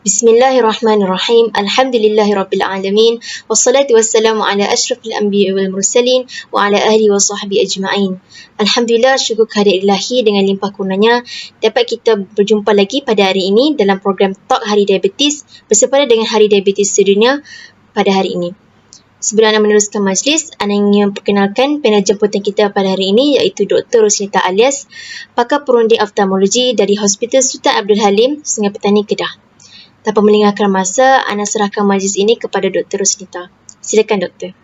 Bismillahirrahmanirrahim. Alhamdulillahirabbil wassalatu wassalamu ala asyrafil anbiya'i wal mursalin wa ala ahli wa sahbihi ajma'in. Alhamdulillah, syukur kehadirat Ilahi dengan limpah kurnianya dapat kita berjumpa lagi pada hari ini dalam program Talk Hari Diabetes bersempena dengan Hari Diabetes Sedunia pada hari ini. Sebelum anda meneruskan majlis, anda ingin perkenalkan panel jemputan kita pada hari ini iaitu Dr. Rosnita Alias, pakar perunding oftalmologi dari Hospital Sultan Abdul Halim, Sungai Petani, Kedah. Tanpa melengahkan masa, anda serahkan majlis ini kepada Dr. Rosnita. Silakan, Doktor.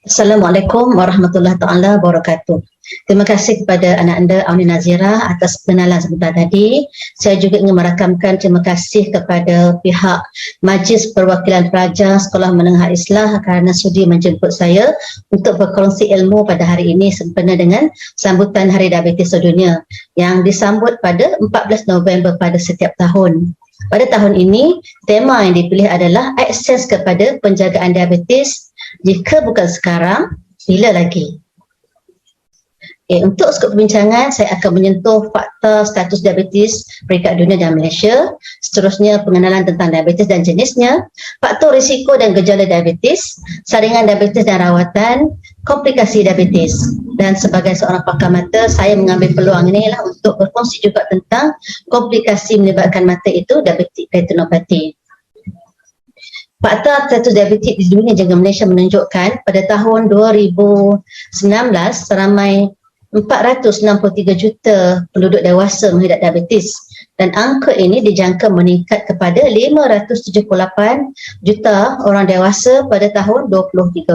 Assalamualaikum warahmatullahi taala wabarakatuh. Terima kasih kepada anak anda Auni Nazira atas pengenalan sebentar tadi. Saya juga ingin merakamkan terima kasih kepada pihak Majlis Perwakilan Pelajar Sekolah Menengah Islah kerana sudi menjemput saya untuk berkongsi ilmu pada hari ini sempena dengan sambutan Hari Diabetes Sedunia yang disambut pada 14 November pada setiap tahun. Pada tahun ini, tema yang dipilih adalah akses kepada penjagaan diabetes. Jika bukan sekarang, bila lagi? Untuk skop perbincangan, saya akan menyentuh fakta status diabetes peringkat dunia dan Malaysia, seterusnya pengenalan tentang diabetes dan jenisnya, faktor risiko dan gejala diabetes, saringan diabetes dan rawatan, komplikasi diabetes. Dan sebagai seorang pakar mata, saya mengambil peluang inilah untuk berkongsi juga tentang komplikasi menyebabkan mata itu diabetik retinopati. Fakta status diabetes di dunia juga Malaysia menunjukkan pada tahun 2019 seramai 463 juta penduduk dewasa mengidap diabetes dan angka ini dijangka meningkat kepada 578 juta orang dewasa pada tahun 2030.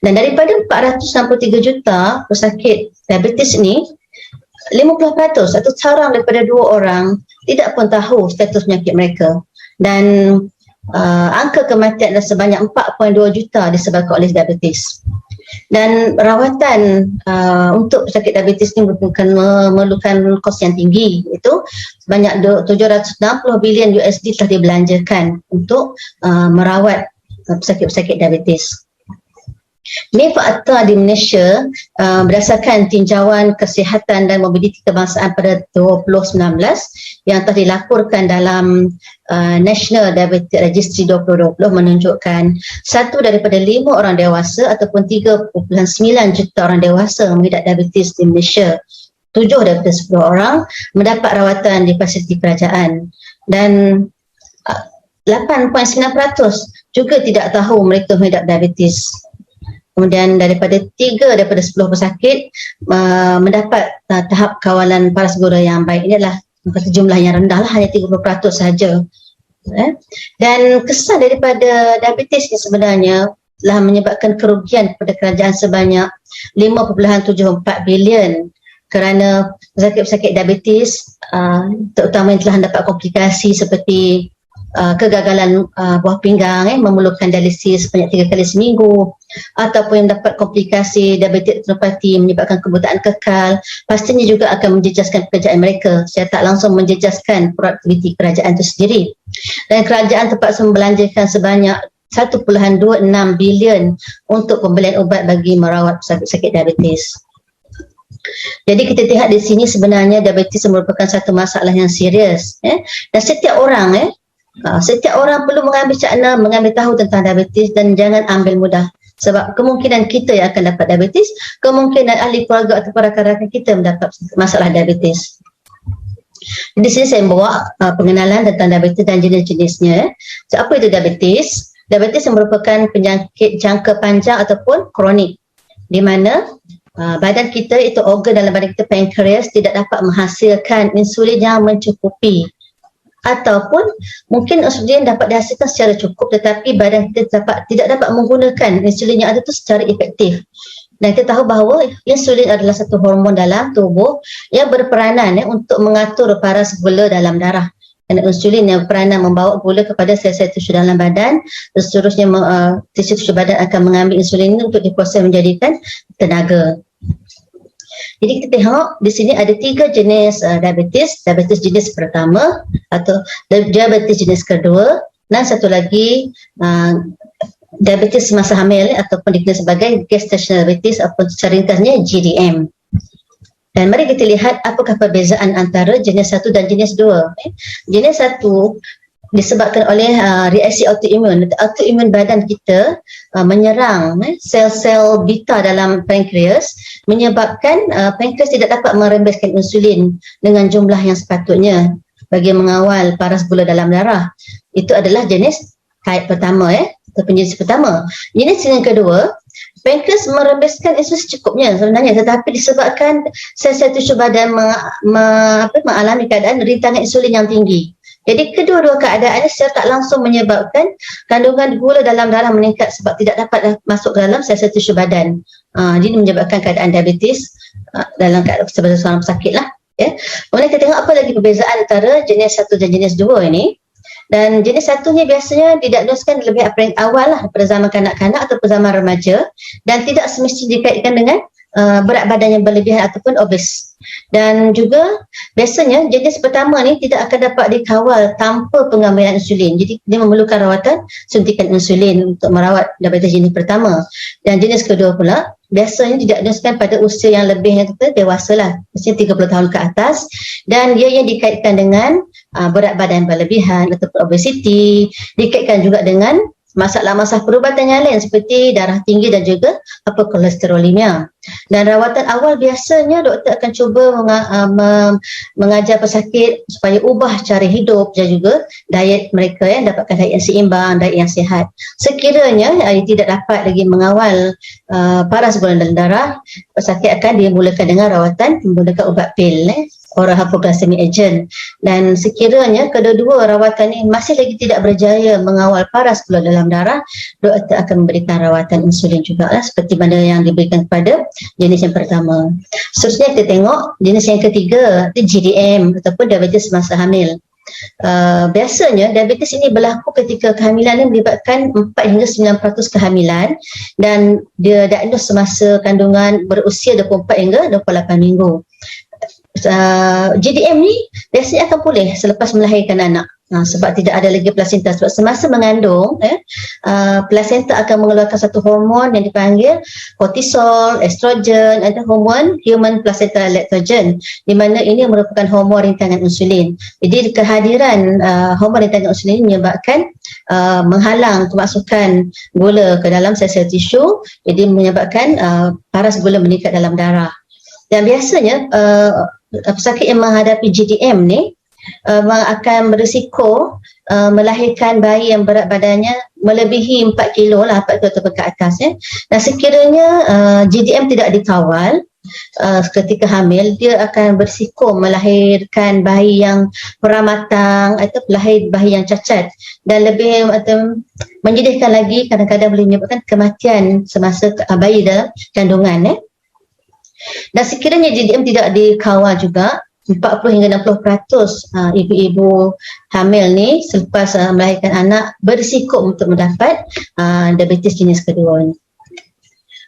Dan daripada 463 juta pesakit diabetes ini, 50% atau seorang daripada 2 orang tidak pun tahu status penyakit mereka. Dan angka kematian adalah sebanyak 4.2 juta disebabkan oleh diabetes. Dan rawatan untuk pesakit diabetes ini memerlukan kos yang tinggi, itu sebanyak 760 bilion USD telah dibelanjakan untuk merawat pesakit-pesakit diabetes. Ini fakta di Malaysia berdasarkan tinjauan kesihatan dan mobiliti kebangsaan pada 2019 yang telah dilaporkan dalam National Diabetes Registry 2020 menunjukkan 1 daripada 5 orang dewasa ataupun 3.9 juta orang dewasa mengidap diabetes di Malaysia. 7 daripada 10 orang mendapat rawatan di fasiliti kerajaan dan 8.9% juga tidak tahu mereka mengidap diabetes. Kemudian daripada 3 daripada 10 pesakit mendapat tahap kawalan parasegara yang baik. Ini adalah jumlah yang rendah lah, hanya 30% sahaja. Dan kesan daripada diabetes ini sebenarnya telah menyebabkan kerugian kepada kerajaan sebanyak 5.74 bilion kerana pesakit-pesakit diabetes terutama yang telah mendapat komplikasi seperti kegagalan buah pinggang, memerlukan dialisis sebanyak 3 kali seminggu, ataupun yang dapat komplikasi diabetes retinopati menyebabkan kebutaan kekal, pastinya juga akan menjejaskan pekerjaan mereka. Saya tak langsung menjejaskan produktiviti kerajaan itu sendiri. Dan kerajaan terpaksa membelanjakan sebanyak 1.26 bilion untuk pembelian ubat bagi merawat pesakit diabetes. Jadi kita lihat di sini sebenarnya diabetes merupakan satu masalah yang serius, dan setiap orang perlu mengambil cakna, mengambil tahu tentang diabetes dan jangan ambil mudah. Sebab kemungkinan kita yang akan dapat diabetes, kemungkinan ahli keluarga atau rakan-rakan kita mendapat masalah diabetes. Di sini saya membawa pengenalan tentang diabetes dan jenis-jenisnya. So, apa itu diabetes? Diabetes merupakan penyakit jangka panjang ataupun kronik, di mana badan kita, itu organ dalam badan kita, pankreas, tidak dapat menghasilkan insulin yang mencukupi. Ataupun mungkin insulin dapat dihasilkan secara cukup tetapi badan kita tidak dapat menggunakan insulin yang ada itu secara efektif. Dan kita tahu bahawa insulin adalah satu hormon dalam tubuh yang berperanan untuk mengatur paras gula dalam darah. Dan insulin yang berperanan membawa gula kepada sel-sel tisu dalam badan, dan seterusnya tisu-tisu badan akan mengambil insulin ini untuk diproses menjadikan tenaga. Jadi kita tengok di sini ada 3 jenis diabetes. Diabetes jenis pertama atau diabetes jenis kedua, dan satu lagi diabetes semasa hamil ataupun dikenal sebagai gestational diabetes ataupun secara ringkasnya GDM. Dan mari kita lihat apakah perbezaan antara jenis 1 dan jenis 2. Jenis 1 disebabkan oleh reaksi autoimun. Autoimun badan kita menyerang sel-sel beta dalam pankreas, menyebabkan pankreas tidak dapat merembeskan insulin dengan jumlah yang sepatutnya bagi mengawal paras gula dalam darah. Itu adalah jenis type pertama, ataupun jenis pertama. Jenis yang kedua, pankreas merembeskan insulin secukupnya sebenarnya, tetapi disebabkan sel-sel tisu badan mengalami keadaan rintangan insulin yang tinggi. Jadi kedua-dua keadaan ini secara tak langsung menyebabkan kandungan gula dalam darah meningkat sebab tidak dapat masuk ke dalam sel-sel tisu badan. Jadi menyebabkan keadaan diabetes dalam keadaan sebagai seorang pesakit lah. Kemudian kita tengok apa lagi perbezaan antara jenis 1 dan jenis 2 ini. Dan jenis 1 ni biasanya didiagnoskan lebih awal lah pada zaman kanak-kanak atau pada zaman remaja, dan tidak semestinya dikaitkan dengan berat badan yang berlebihan ataupun obes. Dan juga biasanya jenis pertama ni tidak akan dapat dikawal tanpa pengambilan insulin. Jadi dia memerlukan rawatan suntikan insulin untuk merawat diabetes jenis pertama. Dan jenis kedua pula biasanya didiagnoskan pada usia yang lebih, yang kita dewasa lah, usia 30 tahun ke atas, dan dia yang dikaitkan dengan berat badan berlebihan ataupun obesiti, dikaitkan juga dengan masalah-masalah perubatan yang lain seperti darah tinggi dan juga kolesterolemia. Dan rawatan awal biasanya doktor akan cuba mengajar pesakit supaya ubah cara hidup dan juga diet mereka, dapatkan diet yang seimbang, diet yang sihat. Sekiranya tidak dapat lagi mengawal paras gula dalam darah, pesakit akan dimulakan dengan rawatan menggunakan ubat pil, oral hypoglycemic agent. Dan sekiranya kedua-dua rawatan ini masih lagi tidak berjaya mengawal paras gula dalam darah, doktor akan memberikan rawatan insulin juga lah, seperti mana yang diberikan kepada jenis yang pertama. Seterusnya kita tengok jenis yang ketiga, GDM ataupun diabetes semasa hamil. Biasanya diabetes ini berlaku ketika kehamilan ini melibatkan 4 hingga 9% kehamilan, dan dia diagnos semasa kandungan berusia 24 hingga 28 minggu. GDM ni biasanya akan pulih selepas melahirkan anak, sebab tidak ada lagi plasenta. Sebab semasa mengandung, plasenta akan mengeluarkan satu hormon yang dipanggil kortisol, estrogen, ada hormon human placenta lactogen, di mana ini merupakan hormon rintangan insulin. Jadi kehadiran hormon rintangan insulin ini menyebabkan menghalang kemasukan gula ke dalam sel-sel tisu, jadi menyebabkan paras gula meningkat dalam darah. Dan biasanya pesakit yang menghadapi GDM ni akan berisiko melahirkan bayi yang berat badannya melebihi 4 kilo lah, 4 kilo atau ke atas. Dan sekiranya GDM tidak dikawal ketika hamil, dia akan berisiko melahirkan bayi yang kurang matang atau lahir bayi yang cacat, dan lebih menyedihkan lagi, kadang-kadang boleh menyebabkan kematian semasa bayi dalam kandungan. Dan sekiranya GDM tidak dikawal juga, 40 hingga 60% ibu-ibu hamil ni selepas melahirkan anak berisiko untuk mendapat diabetes jenis kedua ni.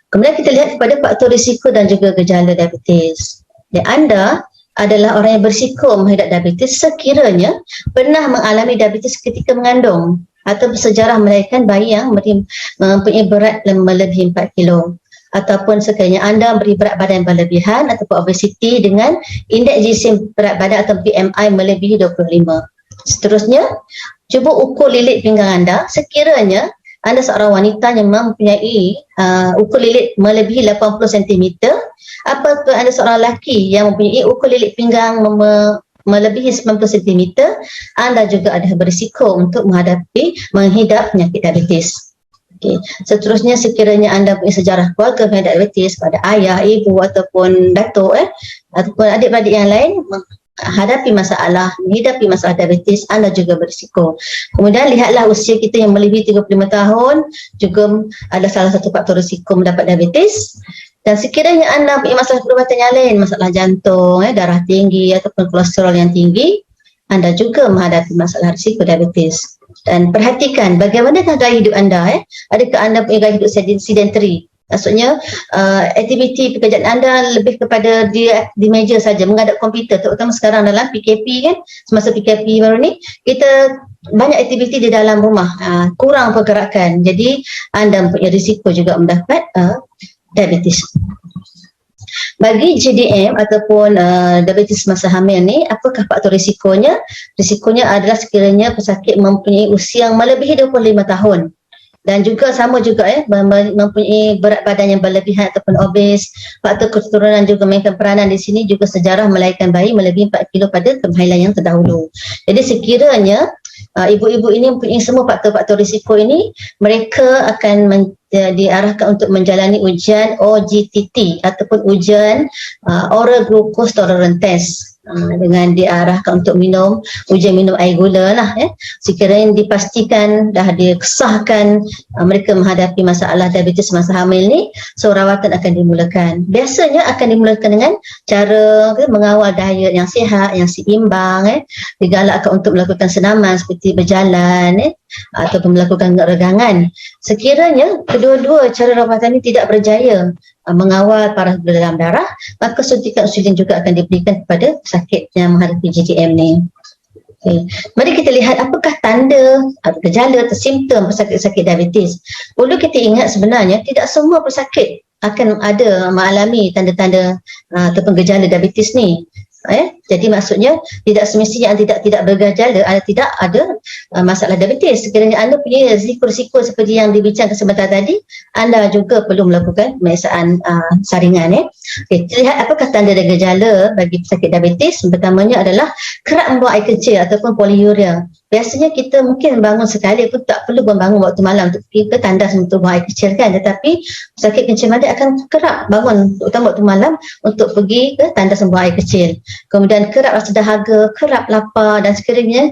Kemudian kita lihat kepada faktor risiko dan juga gejala diabetes. Dan anda adalah orang yang berisiko menghidap diabetes sekiranya pernah mengalami diabetes ketika mengandung atau bersejarah melahirkan bayi yang mempunyai berat melebihi 4 kilo. Ataupun sekiranya anda beri berat badan berlebihan ataupun obesiti dengan indeks jisim berat badan atau BMI melebihi 25. Seterusnya, cuba ukur lilit pinggang anda sekiranya anda seorang wanita yang mempunyai ukur lilit melebihi 80 cm, apabila anda seorang lelaki yang mempunyai ukur lilit pinggang melebihi 90 cm, anda juga ada berisiko untuk menghidap penyakit diabetes. Okay. Seterusnya, sekiranya anda punya sejarah keluarga menghidap diabetes pada ayah, ibu ataupun datuk ataupun adik-beradik yang lain menghadapi masalah diabetes, anda juga berisiko. Kemudian lihatlah usia kita yang melebihi 35 tahun juga ada salah satu faktor risiko mendapat diabetes. Dan sekiranya anda punya masalah perubatan yang lain, masalah jantung, darah tinggi ataupun kolesterol yang tinggi, anda juga menghadapi masalah risiko diabetes. Dan perhatikan bagaimanakah gaya hidup anda. Adakah anda punya gaya hidup sedentary? Maksudnya aktiviti pekerjaan anda lebih kepada di meja saja, menghadap komputer, terutama sekarang dalam PKP kan, semasa PKP baru ni kita banyak aktiviti di dalam rumah, kurang pergerakan, jadi anda mempunyai risiko juga mendapat diabetes. Bagi GDM ataupun diabetes masa hamil ni, apakah faktor risikonya? Risikonya adalah sekiranya pesakit mempunyai usia yang melebihi 25 tahun. Dan juga sama juga mempunyai berat badan yang berlebihan ataupun obes. Faktor keturunan juga mainkan peranan di sini, juga sejarah melahirkan bayi melebihi 4 kilo pada kemahiran yang terdahulu. Jadi sekiranya ibu-ibu ini mempunyai semua faktor-faktor risiko ini, mereka akan diarahkan untuk menjalani ujian OGTT ataupun ujian oral glucose tolerance test. Dengan diarahkan untuk ujian minum air gula lah. Sekiranya dipastikan dah dikesahkan mereka menghadapi masalah diabetes masa hamil ni, so rawatan akan dimulakan. Biasanya akan dimulakan dengan cara mengawal diet yang sihat, yang seimbang. Digalakkan untuk melakukan senaman seperti berjalan ataupun melakukan regangan. Sekiranya kedua-dua cara rawatan ini tidak berjaya mengawal paras gula dalam darah, maka suntikan insulin juga akan diberikan kepada pesakit yang menghadapi GDM ni. Okay. Mari kita lihat apakah tanda, gejala atau simptom pesakit-pesakit diabetes. Perlu kita ingat sebenarnya tidak semua pesakit akan mengalami tanda-tanda ataupun gejala diabetes ni. Jadi maksudnya tidak semestinya anda tidak bergejala, anda tidak ada masalah diabetes. Sekiranya anda punya risiko-risiko seperti yang dibincangkan sebentar tadi, anda juga perlu melakukan pemeriksaan saringan. Okay, lihat apakah tanda dan gejala bagi pesakit diabetes. Pertamanya adalah kerap membuang air kecil ataupun poliuria. Biasanya kita mungkin bangun sekali pun tak perlu bangun waktu malam untuk pergi ke tandas untuk buang air kecil kan, tetapi pesakit kencing manis akan kerap bangun terutama waktu malam untuk pergi ke tandas membuang air kecil. Kemudian kerap rasa dahaga, kerap lapar, dan sekiranya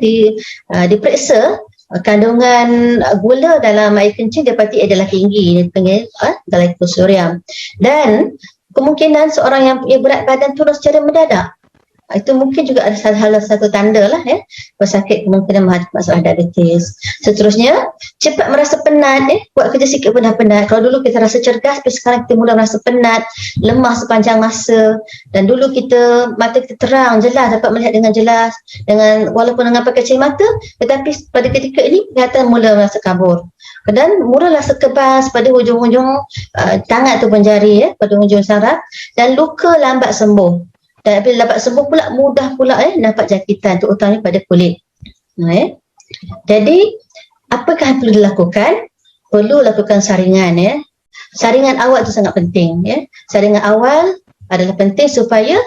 diperiksa kandungan gula dalam air kencing dapati adalah tinggi, dipanggil glycosurium. Dan kemungkinan seorang yang punya berat badan turun secara mendadak, itu mungkin juga ada salah satu tanda lah pesakit kemungkinan menghadapi masalah diabetes. Seterusnya, cepat merasa penat, buat kerja sikit pun dah penat. Kalau dulu kita rasa cergas, tapi sekarang kita mula merasa penat, lemah sepanjang masa. Dan dulu mata kita terang, jelas, dapat melihat dengan jelas, walaupun dengan pakai cermin mata, tetapi pada ketika ini kelihatan mula merasa kabur. Dan mulalah sekebas pada hujung-hujung tangan ataupun jari, pada hujung saraf, dan luka lambat sembuh. Dan bila dapat sembuh pula, mudah pula dapat jangkitan, terutamanya pada kulit. Jadi, apakah yang perlu dilakukan? Perlu lakukan saringan. Saringan awal itu sangat penting. Saringan awal adalah penting supaya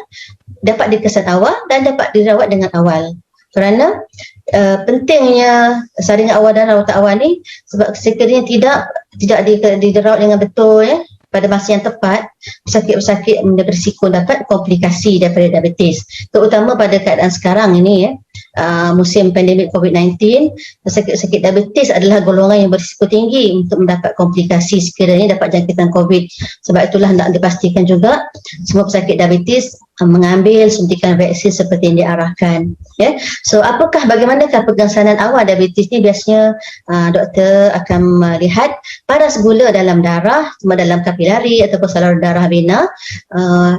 dapat dikesan awal dan dapat dirawat dengan awal. Kerana pentingnya saringan awal dan rawatan awal ni, sebab sekiranya tidak dirawat dengan betul, pada masa yang tepat, pesakit-pesakit berisiko dapat komplikasi daripada diabetes. Terutama pada keadaan sekarang ini, musim pandemik COVID-19, pesakit-pesakit diabetes adalah golongan yang berisiko tinggi untuk mendapat komplikasi sekiranya dapat jangkitan COVID. Sebab itulah nak dipastikan juga semua pesakit diabetes mengambil suntikan vaksin seperti yang diarahkan. So, bagaimanakah pengsanan awal diabetes ni? Biasanya doktor akan melihat paras gula dalam darah, sama dalam kapilari ataupun saluran darah vena,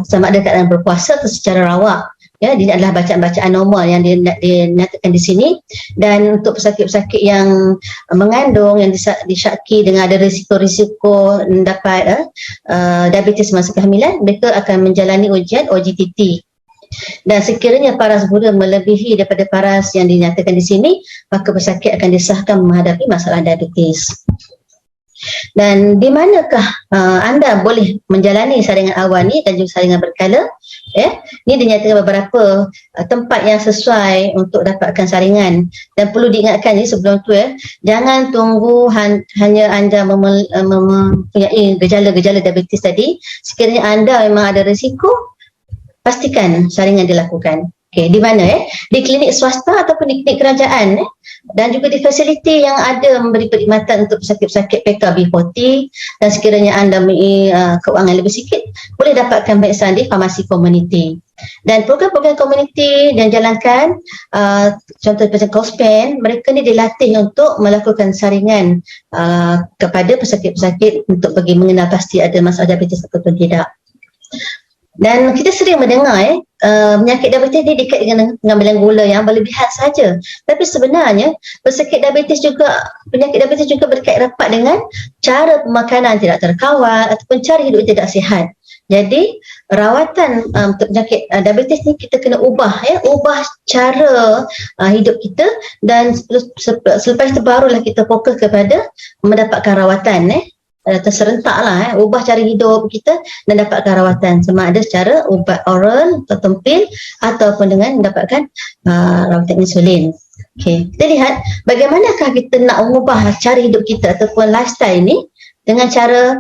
sama ada keadaan berpuasa atau secara rawak. Ini adalah bacaan-bacaan normal yang dinyatakan di sini. Dan untuk pesakit-pesakit yang mengandung, yang disyaki dengan ada risiko-risiko dapat diabetes masa kehamilan, mereka akan menjalani ujian OGTT. Dan sekiranya paras gula melebihi daripada paras yang dinyatakan di sini, maka pesakit akan disahkan menghadapi masalah diabetes. Dan di manakah anda boleh menjalani saringan awal ni dan juga saringan berkala? Ini dinyatakan beberapa tempat yang sesuai untuk dapatkan saringan. Dan perlu diingatkan sebelum tu, jangan tunggu hanya anda mempunyai gejala-gejala diabetes tadi. Sekiranya anda memang ada risiko, pastikan saringan dilakukan. Okay, di mana? Di klinik swasta ataupun di klinik kerajaan, dan juga di fasiliti yang ada memberi perkhidmatan untuk pesakit-pesakit PKB40. Dan sekiranya anda mempunyai keuangan lebih sikit, boleh dapatkan pemeriksaan di farmasi komuniti. Dan program-program komuniti yang jalankan, contoh macam COSPEN, mereka ni dilatih untuk melakukan saringan kepada pesakit-pesakit untuk bagi mengenal pasti ada masalah diabetes ataupun tidak. Dan kita sering mendengar penyakit diabetes ni dekat dengan pengambilan gula yang berlebihan saja. Tapi sebenarnya penyakit diabetes juga berkait rapat dengan cara pemakanan tidak terkawal ataupun cara hidup tidak sihat. Jadi rawatan untuk penyakit diabetes ni kita kena ubah cara hidup kita, dan selepas itu barulah kita fokus kepada mendapatkan rawatan terserentak lah, ubah cara hidup kita dan dapatkan rawatan, sama ada secara ubat oral atau pil ataupun dengan mendapatkan rawatan insulin. Okey, kita lihat bagaimanakah kita nak mengubah cara hidup kita ataupun lifestyle ni dengan cara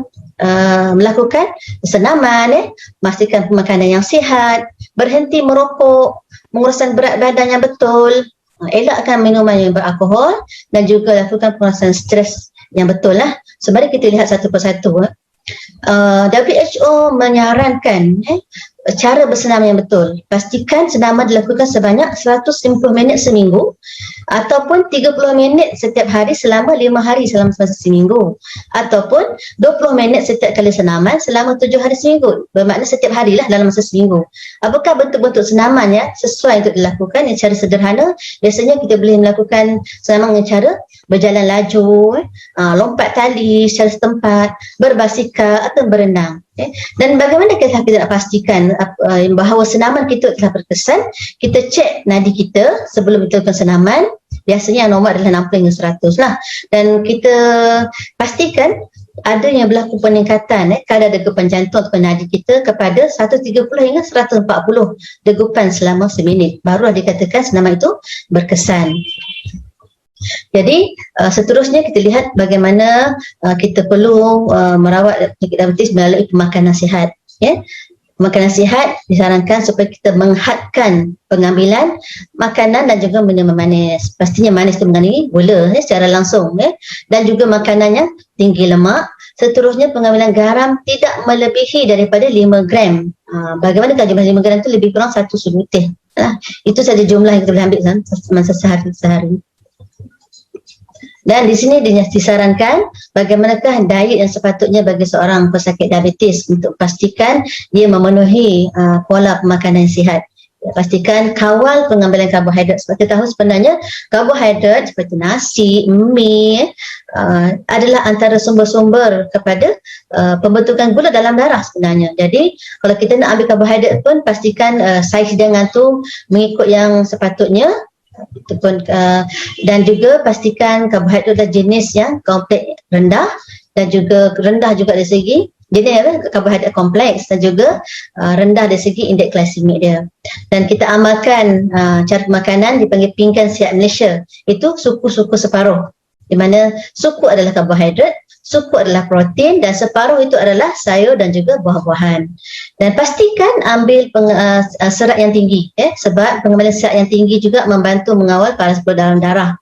melakukan senaman, pastikan pemakanan yang sihat, berhenti merokok, menguruskan berat badan yang betul, elakkan minuman yang beralkohol, dan juga lakukan pengurusan stres yang betul lah. So mari kita lihat satu persatu. WHO menyarankan cara bersenam yang betul. Pastikan senaman dilakukan sebanyak 150 minit seminggu ataupun 30 minit setiap hari selama 5 hari selama seminggu, ataupun 20 minit setiap kali senaman selama 7 hari seminggu. Bermakna setiap harilah dalam masa seminggu. Apakah bentuk-bentuk senaman yang sesuai untuk dilakukan? Yang cara sederhana, biasanya kita boleh melakukan senaman dengan cara berjalan laju, lompat tali secara setempat, berbasikal atau berenang. Dan bagaimana kita nak pastikan bahawa senaman kita telah berkesan? Kita cek nadi kita sebelum kita lakukan senaman. Biasanya yang normal adalah 60 hingga 100 lah. Dan kita pastikan adanya berlaku peningkatan kadar degupan jantung atau nadi kita kepada 130 hingga 140 degupan selama seminit. Barulah dikatakan senaman itu berkesan. Jadi seterusnya kita lihat bagaimana kita perlu merawat penyakit diabetes melalui pemakanan sihat. Makanan sihat disarankan supaya kita menghadkan pengambilan makanan dan juga minuman manis. Pastinya manis itu mengandungi gula secara langsung, dan juga makanan yang tinggi lemak. Seterusnya pengambilan garam tidak melebihi daripada 5 gram. Bagaimana kalau jumlah 5 gram itu lebih kurang 1 sudu teh. Itu saja jumlah yang kita boleh ambil semasa sehari. Dan di sini disarankan bagaimanakah diet yang sepatutnya bagi seorang pesakit diabetes untuk pastikan dia memenuhi pola pemakanan yang sihat. Pastikan kawal pengambilan karbohidrat. Sebab kita tahu sebenarnya karbohidrat seperti nasi, mie adalah antara sumber-sumber kepada pembentukan gula dalam darah sebenarnya. Jadi kalau kita nak ambil karbohidrat pun pastikan saiz hidangan tu mengikut yang sepatutnya. Dan juga pastikan karbohidrat adalah jenis yang kompleks rendah, dan juga rendah juga dari segi jenis karbohidrat kompleks, dan juga rendah dari segi indeks glikemik dia. Dan kita amalkan cara makanan dipanggil pinggan sihat Malaysia. Itu suku-suku separuh, di mana suku adalah karbohidrat, suku adalah protein, dan separuh itu adalah sayur dan juga buah-buahan. Dan pastikan ambil serat yang tinggi, sebab pengambilan serat yang tinggi juga membantu mengawal paras gula dalam darah.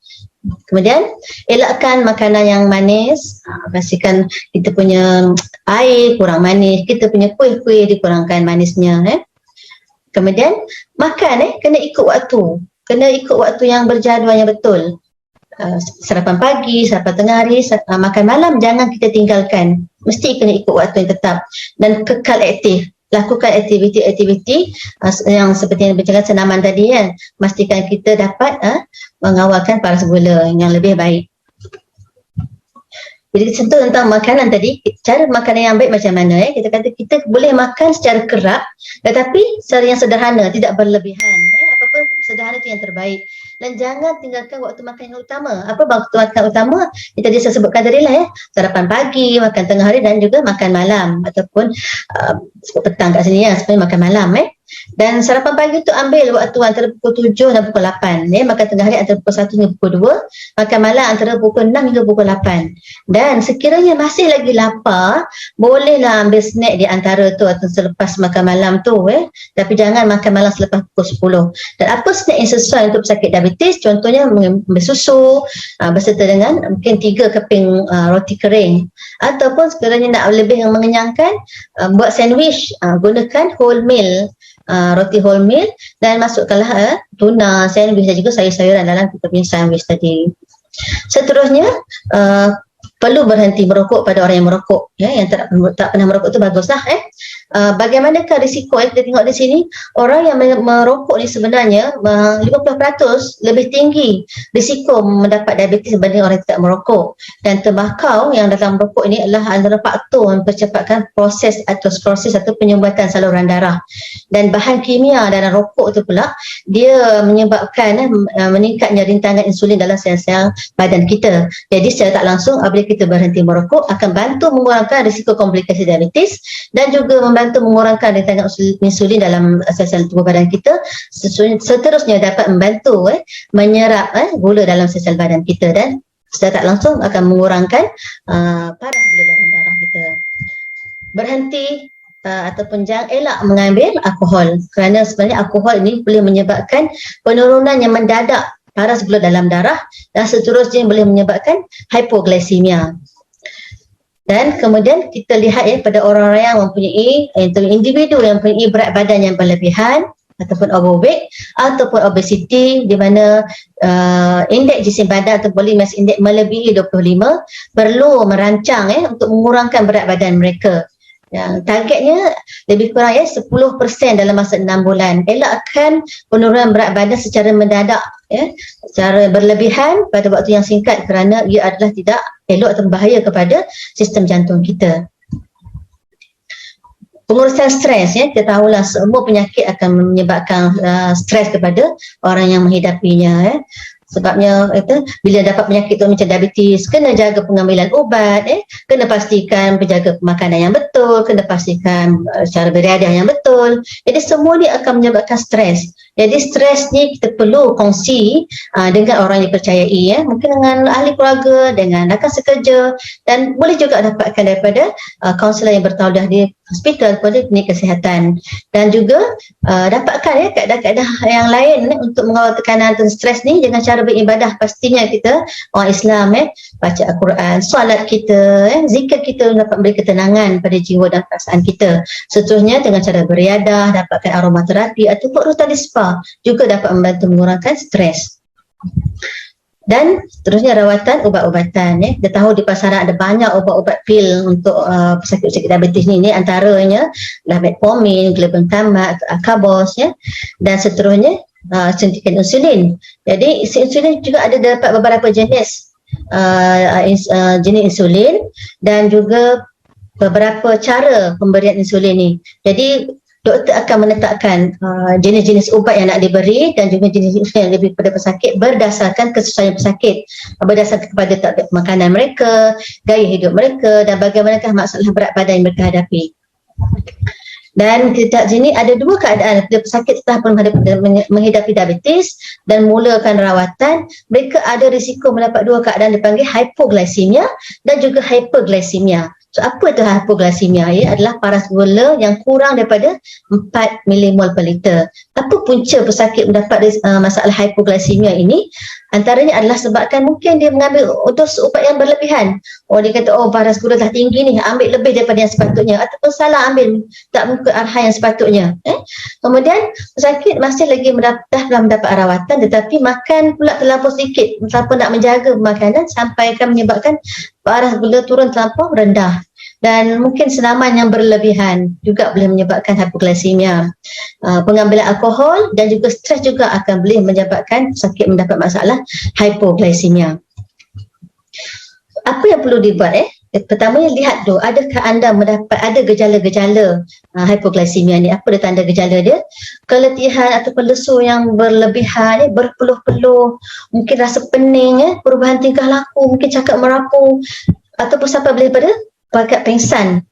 Kemudian elakkan makanan yang manis. Pastikan kita punya air kurang manis, kita punya kuih-kuih dikurangkan manisnya. Kemudian makan kena ikut waktu yang berjadual yang betul. Sarapan pagi, sarapan tengah hari, makan malam jangan kita tinggalkan. Mesti kena ikut waktu yang tetap, dan kekal aktif. Lakukan aktiviti-aktiviti yang seperti yang bercakap senaman tadi kan. Pastikan kita dapat mengawalkan paras gula yang lebih baik. Jadi sentuh tentang makanan tadi, cara makanan yang baik macam mana kita kata kita boleh makan secara kerap, tetapi secara yang sederhana, tidak berlebihan. Apa-apa sederhana itu yang terbaik. Dan jangan tinggalkan waktu makan yang utama. Apa waktu makan utama? Yang tadi saya sebutkan tadi lah sarapan pagi, makan tengah hari, dan juga makan malam, ataupun petang kat sini sebenarnya makan malam. Dan sarapan pagi tu ambil waktu antara pukul 7 dan pukul 8. Makan tengah hari antara pukul 1 hingga pukul 2. Makan malam antara pukul 6 hingga pukul 8. Dan sekiranya masih lagi lapar, bolehlah ambil snack di antara tu atau selepas makan malam tu. Tapi jangan makan malam selepas pukul 10. Dan apa snack yang sesuai untuk pesakit diabetes? Contohnya mengambil susu berserta dengan mungkin 3 keping roti kering. Ataupun sekiranya nak lebih yang mengenyangkan, buat sandwich, gunakan wholemeal, roti wholemeal, dan masukkanlah tuna, sandwich dan juga sayur-sayuran dalam kita punya sandwich tadi. Seterusnya perlu berhenti merokok pada orang yang merokok, yang tak pernah merokok tu baguslah. bagaimanakah risiko yang kita tengok di sini, orang yang merokok ni sebenarnya 50% lebih tinggi risiko mendapat diabetes berbanding orang yang tidak merokok. Dan tembakau yang dalam merokok ini adalah antara faktor mempercepatkan proses aterosklerosis atau penyumbatan saluran darah. Dan bahan kimia dalam rokok itu pula dia menyebabkan meningkatnya rintangan insulin dalam sel-sel badan kita. Jadi secara tak langsung apabila kita berhenti merokok akan bantu mengurangkan risiko komplikasi diabetes dan juga membantu mengurangkan rintangan insulin dalam sel-sel tubuh badan kita. Seterusnya dapat membantu menyerap gula dalam sel-sel badan kita dan secara tak langsung akan mengurangkan paras gula dalam darah kita. Berhenti ataupun jangan elak mengambil alkohol, kerana sebenarnya alkohol ini boleh menyebabkan penurunan yang mendadak paras gula dalam darah dan seterusnya boleh menyebabkan hypoglycemia. Dan kemudian kita lihat pada orang-orang yang mempunyai individu yang mempunyai berat badan yang berlebihan ataupun overweight ataupun obesity di mana indeks jisim badan atau body mass index melebihi 25, perlu merancang untuk mengurangkan berat badan mereka. Yang targetnya lebih kurang 10% dalam masa 6 bulan. Elakkan penurunan berat badan secara mendadak secara berlebihan pada waktu yang singkat kerana ia adalah tidak elok atau berbahaya kepada sistem jantung kita. Pengurusan stres, kita tahulah semua penyakit akan menyebabkan stres kepada orang yang menghidapinya. Sebabnya bila dapat penyakit tu macam diabetes, kena jaga pengambilan ubat, kena pastikan penjaga makanan yang betul, kena pastikan cara beriadah yang betul. Jadi semua ni akan menyebabkan stres. Jadi stres ni kita perlu kongsi dengan orang yang dipercayai, mungkin dengan ahli keluarga, dengan rakan sekerja, dan boleh juga dapatkan daripada kaunselor yang bertauliah di hospital, klinik kesihatan. Dan juga dapatkan kaedah-kaedah yang lain untuk mengawal tekanan dan stres ni dengan cara beribadah. Pastinya kita orang Islam baca Al-Quran, solat kita, zikir kita dapat memberi ketenangan pada jiwa dan perasaan kita. Seterusnya dengan cara beriadah, dapatkan aromaterapi ataupun rutan di spa juga dapat membantu mengurangkan stres. Dan seterusnya rawatan ubat-ubatan. Kita tahu di pasaran ada banyak ubat-ubat pil untuk pesakit-pesakit diabetes ni. Ini antaranya metformin, glucosamine atau Acarbose, dan seterusnya suntikan insulin. Jadi insulin juga ada dapat beberapa jenis jenis insulin dan juga beberapa cara pemberian insulin ni. Jadi doktor akan menetapkan jenis-jenis ubat yang nak diberi dan juga jenis insulin yang lebih kepada pesakit berdasarkan kesusahan pesakit, berdasarkan kepada tabiat makanan mereka, gaya hidup mereka dan bagaimanakah masalah berat badan yang mereka hadapi. Dan kita sini ada dua keadaan bila pesakit telah menghidapi diabetes dan mulakan rawatan, mereka ada risiko mendapat dua keadaan dipanggil hypoglycemia dan juga hyperglycemia. So apa itu hypoglycemia? Ia adalah paras gula yang kurang daripada 4 milimol per liter. Apa punca pesakit mendapat masalah hypoglycemia ini? Antaranya adalah sebabkan mungkin dia mengambil dos ubat yang berlebihan. Dia kata, paras gula dah tinggi ni, ambil lebih daripada yang sepatutnya. Ataupun salah ambil, tak mengikut arahan yang sepatutnya. Kemudian pesakit masih lagi dah mendapat rawatan tetapi makan pula terlampau sedikit. Terlampau nak menjaga makanan sampai akan menyebabkan paras gula turun terlampau rendah. Dan mungkin senaman yang berlebihan juga boleh menyebabkan hypoglycemia. Pengambilan alkohol dan juga stres juga akan boleh menyebabkan pesakit mendapat masalah hypoglycemia. Apa yang perlu dibuat? Pertamanya lihat tu, adakah anda ada gejala-gejala hypoglycemia ni? Apa dia tanda gejala dia? Keletihan ataupun lesu yang berlebihan, berpeluh-peluh, mungkin rasa pening, perubahan tingkah laku, mungkin cakap merapu, ataupun sampai boleh pakat pingsan,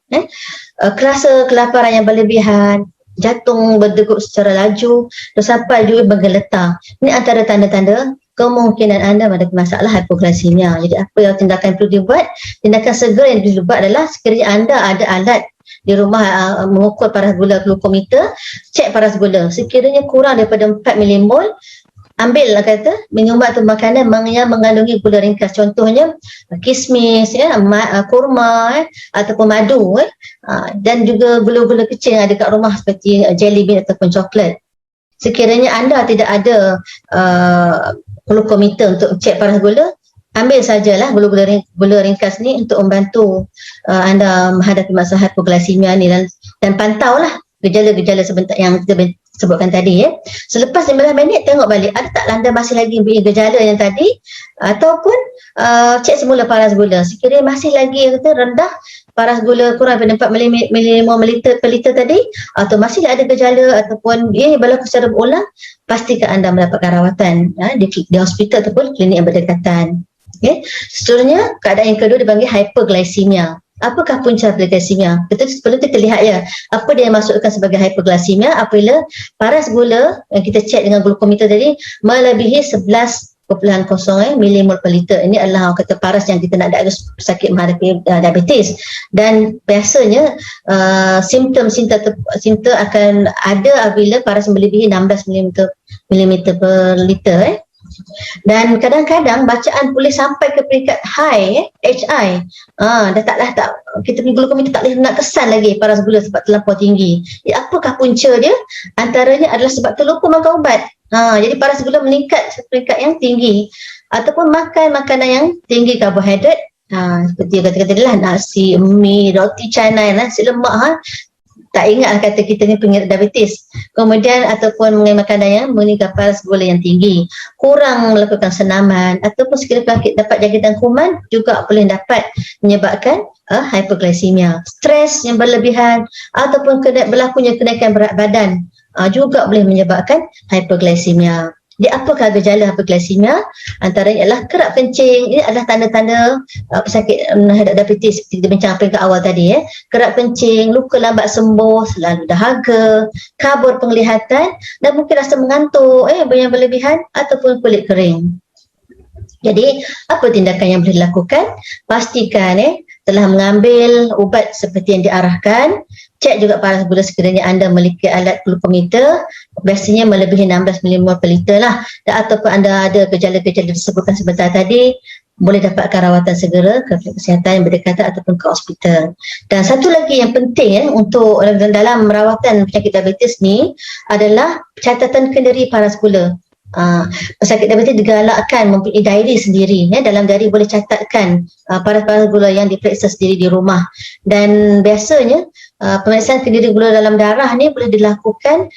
kerasa kelaparan yang berlebihan, jantung berdegup secara laju, dan sampai juga bergeletar. Ini antara tanda-tanda kemungkinan anda ada masalah hypoglycemia. Jadi apa yang tindakan perlu dibuat? Tindakan segera yang perlu dibuat adalah sekiranya anda ada alat di rumah mengukur paras gula glukometer, cek paras gula. Sekiranya kurang daripada 4 milimol, ambil minuman atau makanan yang mengandungi gula ringkas, contohnya kismis, kurma ataupun madu, dan juga gula-gula kecil yang ada kat rumah seperti jelly bean ataupun coklat. Sekiranya anda tidak ada glukometer untuk cek paras gula, ambil sajalah gula ringkas ni untuk membantu anda menghadapi masalah hypoglycemia ni. Dan dan pantaulah gejala-gejala sebentar yang kita sebutkan tadi ya. Selepas 15 minit tengok balik ada tak anda masih lagi punya gejala yang tadi, ataupun cek semula paras gula. Sekiranya masih lagi kata rendah, paras gula kurang daripada 4 mmol per liter tadi, atau masih ada gejala ataupun ia berlaku secara berulang, pastikan anda mendapatkan rawatan di hospital ataupun klinik yang berdekatan. Okay. Seterusnya, keadaan yang kedua dipanggil hyperglycemia. Apakah punca hyperglycemia? Perlu kita lihat ya, apa dia masukkan sebagai hyperglycemia apabila paras gula yang kita cek dengan glukometer tadi melebihi 11,0 milimol per liter. Ini adalah orang kata paras yang kita nak ada sakit menghadapi diabetes. Dan biasanya simptom akan ada apabila paras melebihi 16 mm per liter. Dan kadang-kadang bacaan boleh sampai ke peringkat high, HI. Tak kita punya glukometer tak boleh nak kesan lagi paras gula sebab terlampau tinggi. Apakah punca dia? Antaranya adalah sebab terlupa makan ubat. Jadi paras gula meningkat peringkat yang tinggi, ataupun makan makanan yang tinggi karbohidrat. Seperti kata-kata lah, nasi, mie, roti canai, nasi lemak. Tak ingat kata kita ni pengidap diabetes. Kemudian ataupun mengenai makanan yang meningkat paras gula yang tinggi, kurang melakukan senaman, ataupun sekiranya penyakit dapat jangkitan kuman juga boleh dapat menyebabkan hyperglycemia. Stres yang berlebihan ataupun berlakunya kenaikan berat badan juga boleh menyebabkan hyperglycemia. Jadi apakah gejala hyperglycemia? Antaranya adalah kerap kencing. Ini adalah tanda-tanda pesakit menghadap diabetes seperti kita bincang peringkat awal tadi ya. Kerap kencing, luka lambat sembuh, selalu dahaga, kabur penglihatan, dan mungkin rasa mengantuk yang berlebihan ataupun kulit kering. Jadi apa tindakan yang boleh dilakukan? Pastikan telah mengambil ubat seperti yang diarahkan. Cek juga paras gula sekiranya anda memiliki alat glukometer, biasanya melebihi 16 mmol per liter lah. Dan ataupun anda ada gejala-gejala disebutkan sebentar tadi, boleh dapatkan rawatan segera ke kesihatan yang berdekatan ataupun ke hospital. Dan satu lagi yang penting untuk dalam rawatan penyakit diabetes ni adalah catatan kendiri paras gula. Pesakit diabetes digalakkan mempunyai diary sendiri. Dalam diary boleh catatkan paras-paras gula yang diperiksa sendiri di rumah. Dan biasanya pemeriksaan kendiri gula dalam darah ni boleh dilakukan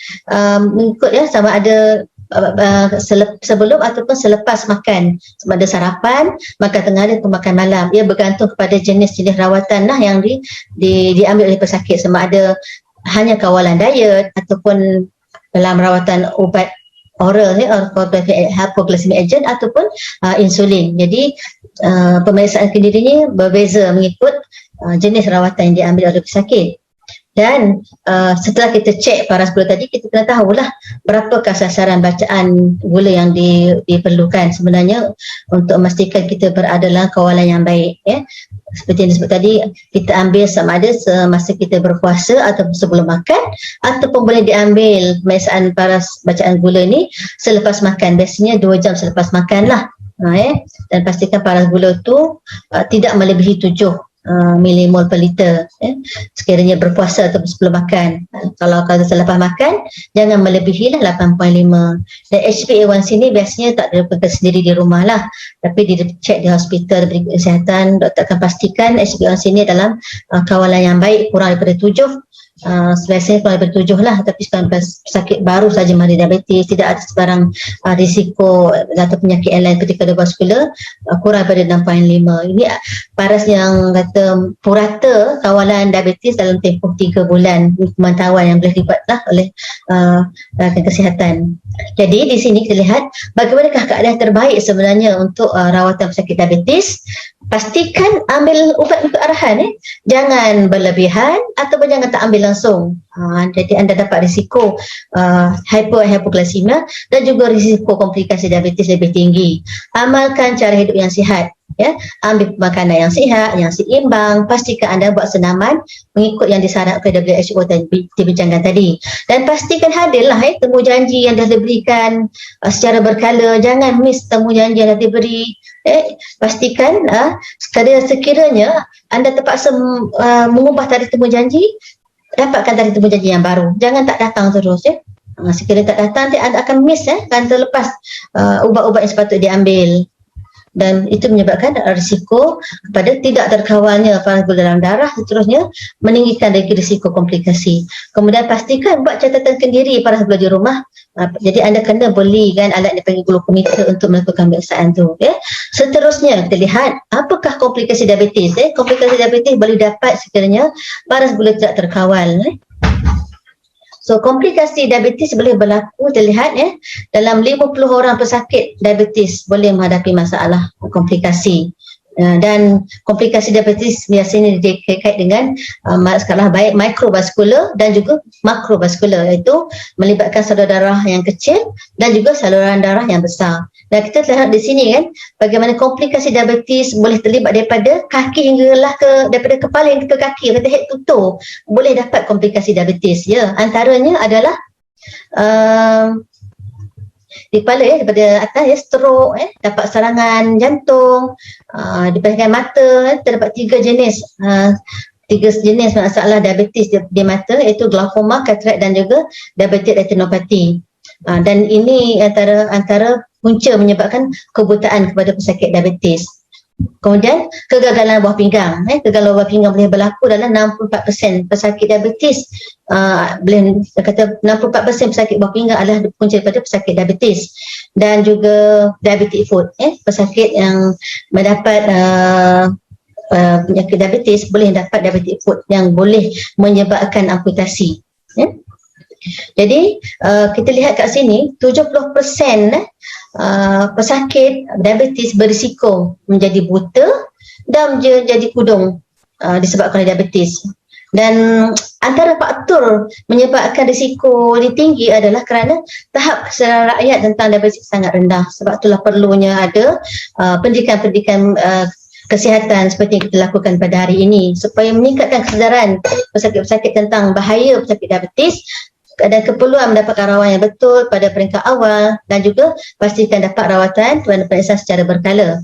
mengikut sama ada sebelum ataupun selepas makan, sama ada sarapan, makan tengah hari atau makan malam. Ia bergantung kepada jenis-jenis rawatan yang diambil oleh pesakit, sama ada hanya kawalan diet ataupun dalam rawatan ubat oral hypoglycemic agent ataupun insulin. Jadi pemeriksaan kendirinya berbeza mengikut jenis rawatan yang diambil oleh pesakit. Dan setelah kita cek paras gula tadi, kita kena tahulah berapakah sasaran bacaan gula yang diperlukan sebenarnya untuk memastikan kita berada dalam kawalan yang baik ya. Seperti yang disebut tadi, kita ambil sama ada semasa kita berpuasa atau sebelum makan, ataupun boleh diambil pemeriksaan paras bacaan gula ni selepas makan, biasanya 2 jam selepas makan lah. Dan pastikan paras gula tu tidak melebihi 7 milimol per liter sekiranya berpuasa atau sebelum makan. Kalau selepas makan jangan melebihi 8.5. Dan HbA1c ni biasanya tak dapatkan sendiri di rumah lah, tapi dicek di hospital, di kesihatan. Doktor akan pastikan HbA1c ni dalam kawalan yang baik, kurang daripada 7. Biasanya kurang daripada 7 lah, tapi sekarang sakit baru saja menghadapi diabetes, tidak ada sebarang risiko atau penyakit yang lain ketika kardiovaskular, kurang daripada 6.5. Ini paras yang kata purata kawalan diabetes dalam tempoh 3 bulan pemantauan yang boleh dibuatlah oleh kesihatan. Jadi di sini kita lihat bagaimanakah keadaan terbaik sebenarnya untuk rawatan pesakit diabetes. Pastikan ambil ubat untuk arahan jangan berlebihan ataupun jangan tak ambil langsung. Jadi anda dapat risiko hypoglycemia dan juga risiko komplikasi diabetes lebih tinggi. Amalkan cara hidup yang sihat ambil makanan yang sihat, yang seimbang. Pastikan anda buat senaman mengikut yang disarankan WHO dan dibincangkan tadi. Dan pastikan hadirlah temu janji yang dah diberikan secara berkala. Jangan miss temu janji yang dah diberi. Pastikan sekiranya anda terpaksa mengubah tarikh temu janji, dapatkan tarikh temu janji yang baru. Jangan tak datang terus sekiranya tak datang nanti anda akan miss akan terlepas ubat-ubat yang sepatutnya diambil. dan itu menyebabkan risiko kepada tidak terkawalnya paras gula dalam darah, seterusnya meninggikan lagi risiko komplikasi. Kemudian pastikan buat catatan kendiri paras gula di rumah. Jadi anda kena belikan alat dipanggil glukometer untuk melakukan pemeriksaan tu. Seterusnya kita lihat apakah komplikasi diabetes. Komplikasi diabetes boleh dapat sekiranya paras gula tidak terkawal. So komplikasi diabetes boleh berlaku, kita lihat dalam 50 orang pesakit diabetes boleh menghadapi masalah komplikasi. Dan komplikasi diabetes biasanya dikait dengan masalah baik mikrovaskular dan juga makrovaskular, iaitu melibatkan saluran darah yang kecil dan juga saluran darah yang besar. Dan kita lihat di sini bagaimana komplikasi diabetes boleh terlibat daripada kaki hinggalah daripada kepala hingga ke kaki, kata head to toe boleh dapat komplikasi diabetes. Antaranya adalah di kepala daripada atas stroke, dapat serangan jantung, di bahagian mata terdapat tiga jenis masalah diabetes di mata, iaitu glaukoma, katarak dan juga diabetic retinopathy. Dan ini antara punca menyebabkan kebutaan kepada pesakit diabetes. Kemudian kegagalan buah pinggang. Kegagalan buah pinggang boleh berlaku dalam 64% pesakit diabetes. Boleh kata 64% pesakit buah pinggang adalah punca daripada pesakit diabetes. Dan juga diabetic foot, pesakit yang mendapat penyakit diabetes boleh dapat diabetic foot yang boleh menyebabkan amputasi. Jadi kita lihat kat sini 70% pesakit diabetes berisiko menjadi buta dan menjadi kudung disebabkan diabetes. Dan antara faktor menyebabkan risiko ini tinggi adalah kerana tahap kesedaran rakyat tentang diabetes sangat rendah. Sebab itulah perlunya ada pendidikan-pendidikan kesihatan seperti yang kita lakukan pada hari ini supaya meningkatkan kesedaran pesakit-pesakit tentang bahaya pesakit diabetes dan keperluan mendapatkan rawatan yang betul pada peringkat awal, dan juga pastikan dapat rawatan dan pemeriksaan secara berkala.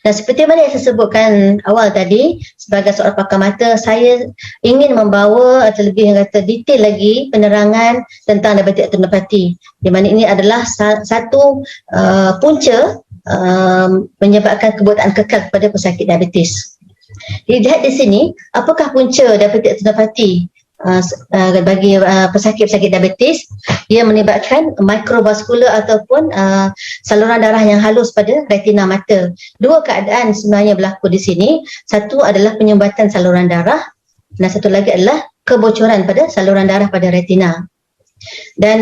Dan seperti mana yang saya sebutkan awal tadi, sebagai seorang pakar mata, saya ingin membawa atau lebih kata detail lagi penerangan tentang diabetic retinopathy, di mana ini adalah satu punca menyebabkan kebutaan kekal kepada pesakit diabetes. Lihat di sini, apakah punca diabetic retinopathy? Bagi pesakit-pesakit diabetes, ia menyebabkan mikrovaskular ataupun saluran darah yang halus pada retina mata. Dua keadaan sebenarnya berlaku di sini. Satu adalah penyumbatan saluran darah dan satu lagi adalah kebocoran pada saluran darah pada retina. Dan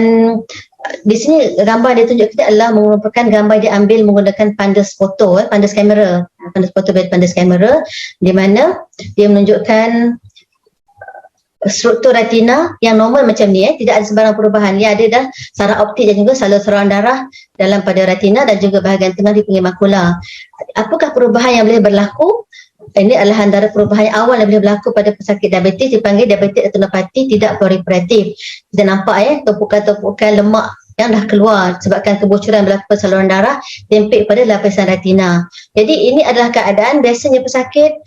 di sini gambar yang ditunjuk kita adalah merupakan gambar diambil menggunakan pandus foto, pandus kamera, pandus foto dari pandus kamera, di mana dia menunjukkan struktur retina yang normal macam ni, tidak ada sebarang perubahan. Dia ada dah saraf optik dan juga saluran darah dalam pada retina dan juga bahagian tengah dipanggil makula. Apakah perubahan yang boleh berlaku? Ini adalah antara perubahan yang awal yang boleh berlaku pada pesakit diabetes, dipanggil diabetic retinopathy tidak proliferatif. Kita nampak tumpukan-tumpukan lemak yang dah keluar sebabkan kebocoran berlaku pada saluran darah dempit pada lapisan retina. Jadi ini adalah keadaan biasanya pesakit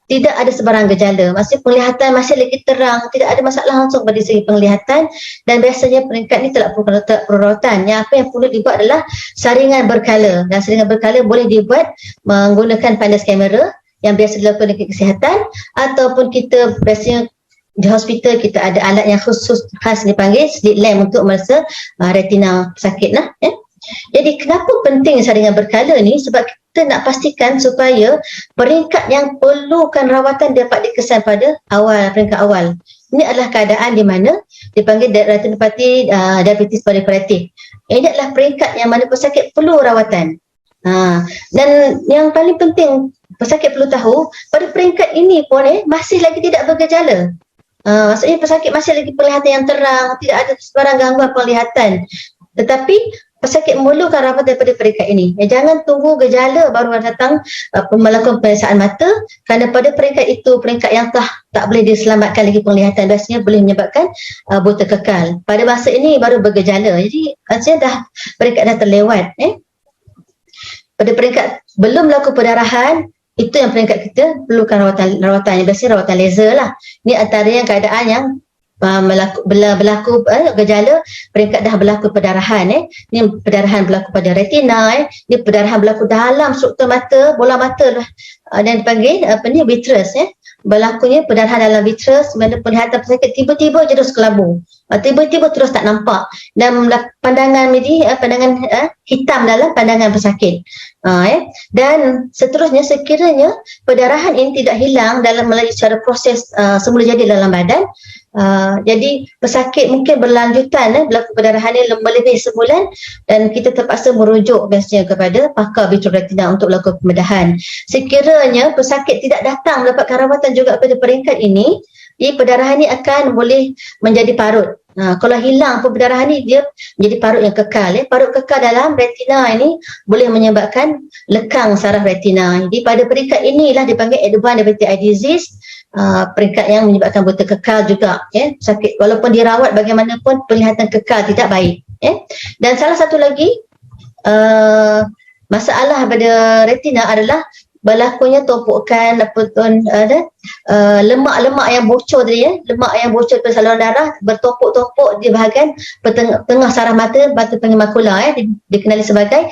tidak ada sebarang gejala, maksudnya penglihatan masih lagi terang, tidak ada masalah langsung pada segi penglihatan, dan biasanya peringkat ini tidak perlu perawatan. Yang apa yang perlu dibuat adalah saringan berkala, dan saringan berkala boleh dibuat menggunakan pandus kamera yang biasa dilakukan di kesihatan, ataupun kita biasanya di hospital kita ada alat yang khusus khas dipanggil slit lamp untuk memeriksa retina pesakit lah. Jadi kenapa penting saringan berkala ni? Sebab kita nak pastikan supaya peringkat yang perlukan rawatan dapat dikesan pada peringkat awal. Ini adalah keadaan di mana dipanggil retinopathy diabetes proliferatif. Ini adalah peringkat yang mana pesakit perlu rawatan. Dan yang paling penting pesakit perlu tahu, pada peringkat ini pun masih lagi tidak bergejala. Maksudnya pesakit masih lagi penglihatan yang terang, tidak ada sebarang gangguan penglihatan. Tetapi pesakit memerlukan rawatan daripada peringkat ini. Jangan tunggu gejala baru datang melakukan pemeriksaan mata, kerana pada peringkat itu, peringkat yang tak boleh diselamatkan lagi penglihatan, biasanya boleh menyebabkan buta kekal. Pada masa ini baru bergejala, jadi maksudnya peringkat dah terlewat. Pada peringkat belum melakukan pendarahan, itu yang peringkat kita perlukan rawatan yang biasanya rawatan laser lah. Ini antara yang keadaan yang gejala peringkat dah berlaku perdarahan. Ni perdarahan berlaku pada retina, ni perdarahan berlaku dalam struktur mata, bola mata dan dipanggil vitreous. Berlakunya perdarahan dalam vitreous, mana penglihatan pesakit tiba-tiba je terus kelabur, tiba-tiba terus tak nampak, dan pandangan pandangan hitam dalam pandangan pesakit. Dan seterusnya, sekiranya perdarahan ini tidak hilang dalam melalui cara proses semula jadi dalam badan, jadi pesakit mungkin berlanjutan berlaku perdarahan ini lebih sebulan, dan kita terpaksa merujuk biasanya kepada pakar vitreoretina untuk melakukan pembedahan. Sekiranya pesakit tidak datang mendapatkan rawatan juga pada peringkat ini, perdarahan ini akan boleh menjadi parut. Kalau hilang perdarahan ini, dia menjadi parut yang kekal. Parut kekal dalam retina ini boleh menyebabkan lekang saraf retina. Jadi pada peringkat inilah dipanggil advanced diabetic eye disease, peringkat yang menyebabkan buta kekal juga. Sakit walaupun dirawat bagaimanapun penglihatan kekal tidak baik. Dan salah satu lagi masalah pada retina adalah berlakunya tumpukan lemak-lemak yang bocor tadi, lemak yang bocor pada saluran darah bertumpuk-tumpuk di bahagian tengah saraf mata, panggil makula, dikenali sebagai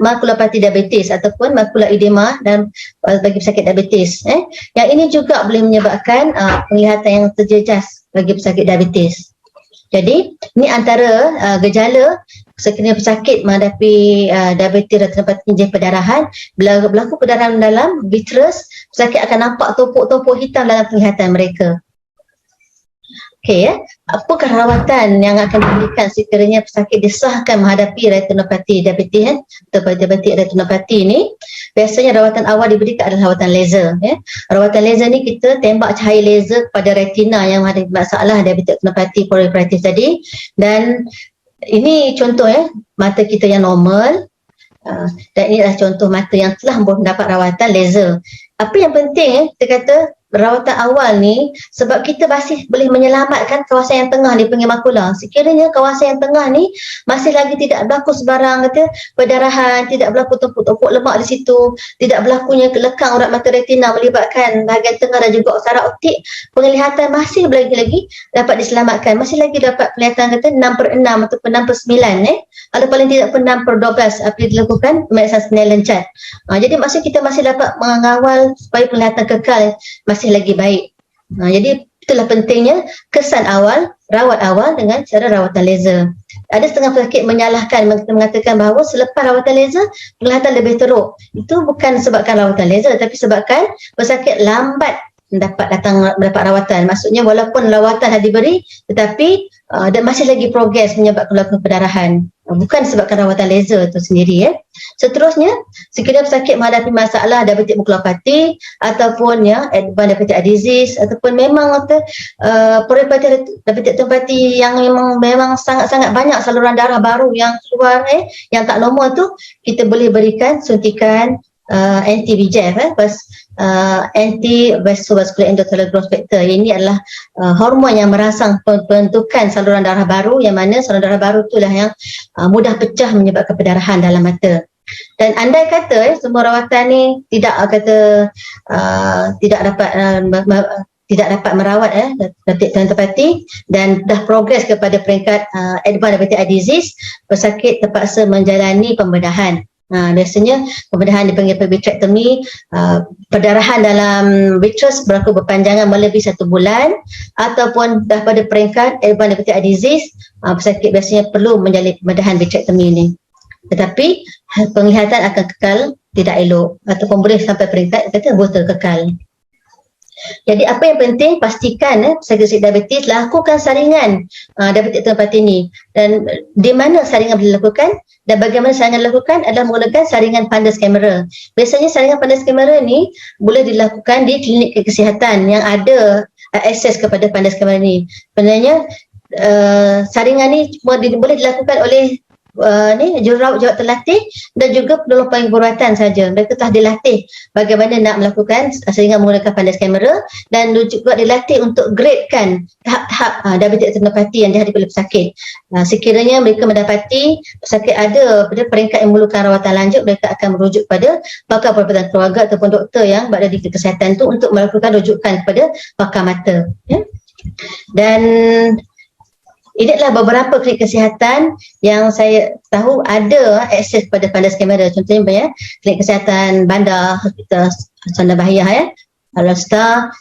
makulopati diabetes ataupun makula edema dan bagi pesakit diabetes. Yang ini juga boleh menyebabkan penglihatan yang terjejas bagi pesakit diabetes. Jadi ini antara gejala sekiranya pesakit menghadapi diabetes retinopati injek perdarahan. Bila berlaku perdarahan dalam vitreous, pesakit akan nampak tumpuk-tumpuk hitam dalam penglihatan mereka. Apakah rawatan yang akan diberikan sekiranya pesakit disahkan menghadapi retinopati diabetes atau diabetik retinopati ini? Biasanya rawatan awal diberikan adalah rawatan laser. Rawatan laser ni kita tembak cahaya laser kepada retina yang ada masalah diabetik retinopati proliferatif tadi, dan ini contoh mata kita yang normal, dan ini adalah contoh mata yang telah mendapat rawatan laser. Apa yang penting kita kata rawatan awal ni, sebab kita masih boleh menyelamatkan kawasan yang tengah ni, panggil makula. Sekiranya kawasan yang tengah ni masih lagi tidak berlaku sebarang perdarahan, tidak berlaku tumpuk-tumpuk lemak di situ, tidak berlakunya lekang urat mata retina melibatkan bahagian tengah dan juga saraf optik, penglihatan masih lagi dapat diselamatkan, masih lagi dapat penglihatan 6/6 ataupun 6/9, atau paling tidak 6/12 apabila dilakukan pemeriksaan Snellen chart. Jadi maksud kita masih dapat mengawal supaya penglihatan kekal masih lagi baik. Jadi itulah pentingnya kesan awal, rawat awal dengan cara rawatan laser. Ada setengah pesakit menyalahkan, mengatakan bahawa selepas rawatan laser penglihatan lebih teruk. Itu bukan sebabkan rawatan laser, tapi sebabkan pesakit lambat mendapat rawatan. Maksudnya walaupun rawatan dah diberi, tetapi dan masih lagi progres menyebabkan kelelakan perdarahan. Bukan sebabkan rawatan laser itu sendiri. Seterusnya, sekiranya pesakit menghadapi masalah diabetik makulopati ataupun advanced diabetic eye disease, ataupun memang proliferatif diabetik retinopati yang memang sangat-sangat banyak saluran darah baru yang keluar yang tak normal tu, kita boleh berikan suntikan anti-VEGF, anti-vascular endothelial growth factor. Ini adalah hormon yang merangsang pembentukan saluran darah baru, yang mana saluran darah baru itulah yang mudah pecah menyebabkan perdarahan dalam mata. Dan andai kata semua rawatan ni tidak dapat merawat diabetik retinopati dan dah progres kepada peringkat advanced diabetic eye disease, pesakit terpaksa menjalani pembedahan. Biasanya pembedahan dipanggil vitrectomy. Perdarahan dalam vitreous berlaku berpanjangan melebihi 1 bulan, ataupun dah pada peringkat advanced diabetic eye disease, pesakit biasanya perlu menjalani pembedahan vitrectomy ini. Tetapi penglihatan akan kekal tidak elok, ataupun boleh sampai peringkat buta kekal. Jadi apa yang penting, pastikan pesakit diabetes lakukan saringan diabetik retinopati ini. Dan di mana saringan boleh dilakukan dan bagaimana saringan dilakukan adalah menggunakan saringan fundus kamera. Biasanya saringan fundus kamera ni boleh dilakukan di klinik kesihatan yang ada akses kepada fundus kamera ni. Sebenarnya saringan ni boleh dilakukan oleh jururawat terlatih dan juga penolong penguratan saja. Mereka telah dilatih bagaimana nak melakukan saringan menggunakan fundus kamera, dan juga dilatih untuk gradekan tahap diabetik retinopati yang dihadapi oleh pesakit. Sekiranya mereka mendapati pesakit ada pada peringkat yang memerlukan rawatan lanjut, mereka akan merujuk pada pakar perubatan keluarga ataupun doktor yang berada di kesihatan itu untuk melakukan rujukan kepada pakar mata. Dan ini adalah beberapa klinik kesihatan yang saya tahu ada akses pada Pandas Kamera. Contohnya klinik kesihatan bandar, Hospital Sandar Bahiyah Al-Star,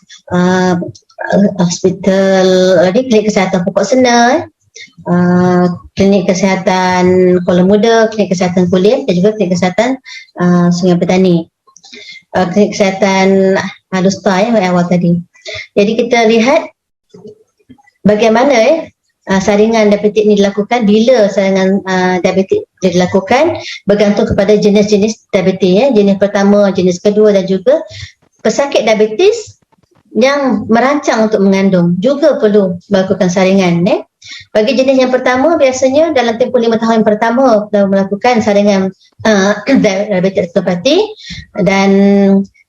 hospital klinik kesihatan Pokok Sena, klinik kesihatan Kuala Muda, klinik kesihatan Kulim dan juga klinik kesihatan Sungai Petani. Klinik kesihatan Al-Star yang awal tadi. Jadi kita lihat bagaimana saringan diabetik ini dilakukan, bila saringan diabetik dilakukan bergantung kepada jenis-jenis diabetik, jenis pertama, jenis kedua dan juga pesakit diabetes yang merancang untuk mengandung juga perlu melakukan saringan. Bagi jenis yang pertama, biasanya dalam tempoh 5 tahun yang pertama melakukan saringan diabetes retinopati, dan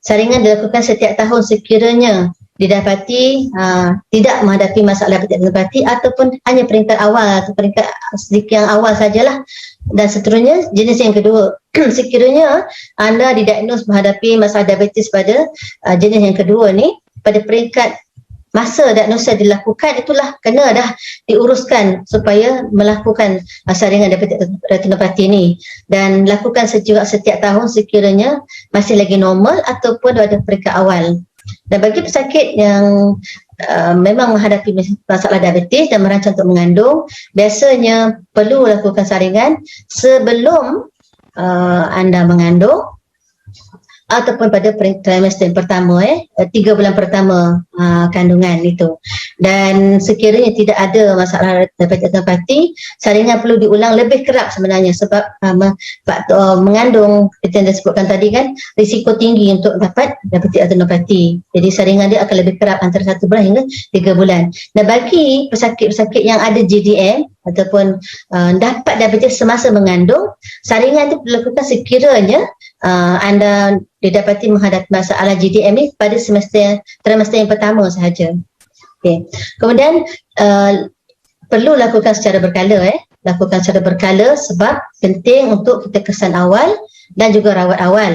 saringan dilakukan setiap tahun sekiranya didapati tidak menghadapi masalah diabetes retinopati ataupun hanya peringkat awal atau peringkat sedikit yang awal sajalah. Dan seterusnya, jenis yang kedua, sekiranya anda didiagnos menghadapi masalah diabetes pada jenis yang kedua ni, pada peringkat masa diagnosa dilakukan, itulah kena dah diuruskan supaya melakukan saringan diabetes retinopati ni, dan lakukan setiap tahun sekiranya masih lagi normal ataupun ada peringkat awal. Dan bagi pesakit yang memang menghadapi masalah diabetes dan merancang untuk mengandung, biasanya perlu lakukan saringan sebelum anda mengandung ataupun pada trimester yang pertama, 3 bulan pertama kandungan itu. Dan sekiranya tidak ada masalah diabetes retinopati, saringan perlu diulang lebih kerap sebenarnya, sebab faktor mengandung seperti yang disebutkan tadi kan, risiko tinggi untuk dapat diabetes retinopati. Jadi saringan dia akan lebih kerap antara 1 bulan hingga 3 bulan. Dan bagi pesakit-pesakit yang ada GDM ataupun dapat diabetes semasa mengandung, saringan itu dilakukan sekiranya anda didapati menghadapi masalah GDM ni pada trimester yang pertama sahaja. Okay. Kemudian perlu lakukan secara berkala, lakukan secara berkala sebab penting untuk kita kesan awal dan juga rawat awal.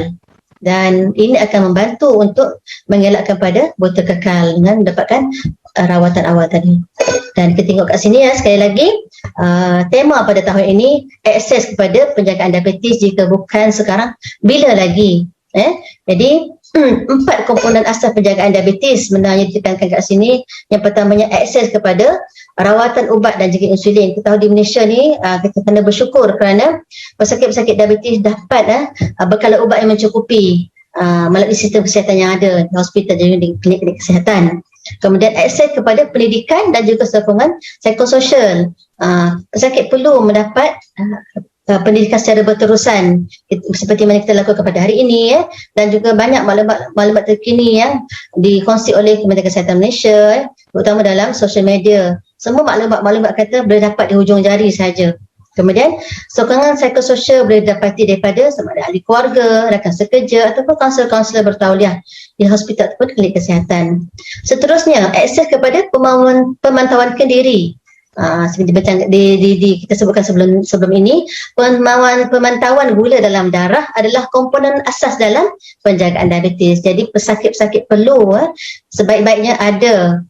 Dan ini akan membantu untuk mengelakkan pada buta kekal dengan mendapatkan rawatan awal tadi. Dan kita tengok kat sini sekali lagi, tema pada tahun ini, akses kepada penjagaan diabetes jika bukan sekarang, bila lagi. Jadi 4 komponen asas penjagaan diabetes sebenarnya ditekankan kat sini. Yang pertamanya, akses kepada rawatan ubat dan juga insulin. Kita tahu di Malaysia ni kita kena bersyukur kerana pesakit-pesakit diabetes dapat bekalan ubat yang mencukupi melalui sistem kesihatan yang ada di hospital dan di klinik-klinik kesihatan. Kemudian akses kepada pendidikan dan juga sokongan psikososial. Pesakit perlu mendapat pendidikan secara berterusan seperti mana kita lakukan pada hari ini, dan juga banyak maklumat terkini yang dikongsi oleh Kementerian Kesihatan Malaysia, terutama dalam social media. Semua maklumat kata boleh dapat di hujung jari saja. Kemudian sokongan psikososial boleh didapati daripada sama ada ahli keluarga, rakan sekerja ataupun kaunselor-kaunselor bertauliah di hospital ataupun klinik kesihatan. Seterusnya, akses kepada pemantauan kendiri. Seperti macam kita sebutkan sebelum ini, pemantauan gula dalam darah adalah komponen asas dalam penjagaan diabetes. Jadi pesakit-pesakit perlu sebaik-baiknya ada